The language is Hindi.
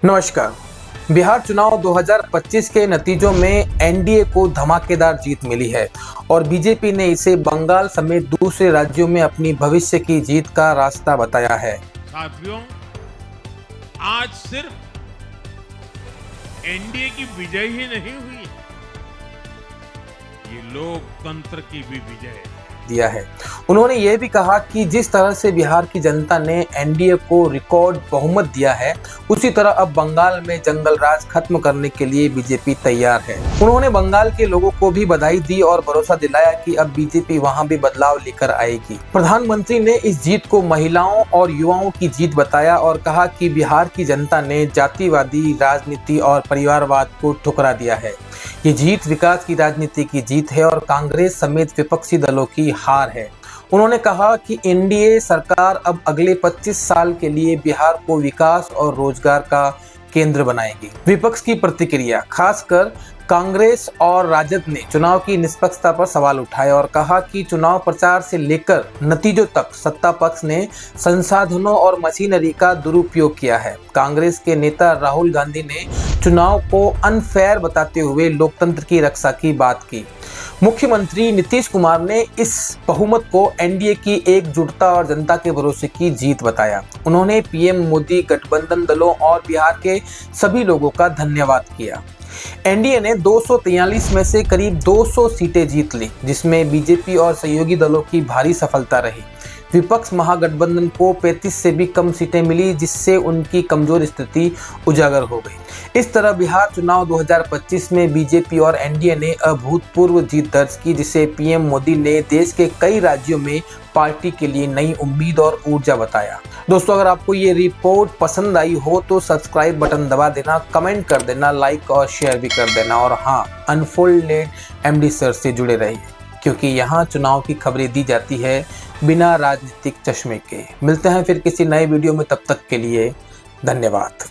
नमस्कार। बिहार चुनाव 2025 के नतीजों में एनडीए को धमाकेदार जीत मिली है और बीजेपी ने इसे बंगाल समेत दूसरे राज्यों में अपनी भविष्य की जीत का रास्ता बताया है। साथियों, आज सिर्फ एनडीए की विजय ही नहीं हुई, ये लोकतंत्र की भी विजय है। दिया है। उन्होंने ये भी कहा कि जिस तरह से बिहार की जनता ने एनडीए को रिकॉर्ड बहुमत दिया है, उसी तरह अब बंगाल में जंगल राज खत्म करने के लिए बीजेपी तैयार है। उन्होंने बंगाल के लोगों को भी बधाई दी और भरोसा दिलाया कि अब बीजेपी वहां भी बदलाव लेकर आएगी। प्रधानमंत्री ने इस जीत को महिलाओं और युवाओं की जीत बताया और कहा कि बिहार की जनता ने जातिवादी राजनीति और परिवारवाद को ठुकरा दिया है। ये जीत विकास की राजनीति की जीत है और कांग्रेस समेत विपक्षी दलों की हार है। उन्होंने कहा कि एनडीए सरकार अब अगले 25 साल के लिए बिहार को विकास और रोजगार का केंद्र बनाएगी। विपक्ष की प्रतिक्रिया, खासकर कांग्रेस और राजद ने चुनाव की निष्पक्षता पर सवाल उठाए और कहा कि चुनाव प्रचार से लेकर नतीजों तक सत्ता पक्ष ने संसाधनों और मशीनरी का दुरुपयोग किया है। कांग्रेस के नेता राहुल गांधी ने चुनाव को अनफेयर बताते हुए लोकतंत्र की रक्षा की बात की। मुख्यमंत्री नीतीश कुमार ने इस बहुमत को एनडीए की एकजुटता और जनता के भरोसे की जीत बताया। उन्होंने पीएम मोदी, गठबंधन दलों और बिहार के सभी लोगों का धन्यवाद किया। एनडीए ने 243 में से करीब 200 सीटें जीत ली, जिसमें बीजेपी और सहयोगी दलों की भारी सफलता रही। विपक्ष महागठबंधन को 35 से भी कम सीटें मिली, जिससे उनकी कमजोर स्थिति उजागर हो गई। इस तरह बिहार चुनाव 2025 में बीजेपी और एनडीए ने अभूतपूर्व जीत दर्ज की, जिसे पीएम मोदी ने देश के कई राज्यों में पार्टी के लिए नई उम्मीद और ऊर्जा बताया। दोस्तों, अगर आपको ये रिपोर्ट पसंद आई हो तो सब्सक्राइब बटन दबा देना, कमेंट कर देना, लाइक और शेयर भी कर देना और हाँ, अनफोल्डेड एमडी सर से जुड़े रहिए, क्योंकि यहाँ चुनाव की खबरें दी जाती है बिना राजनीतिक चश्मे के। मिलते हैं फिर किसी नए वीडियो में, तब तक के लिए धन्यवाद।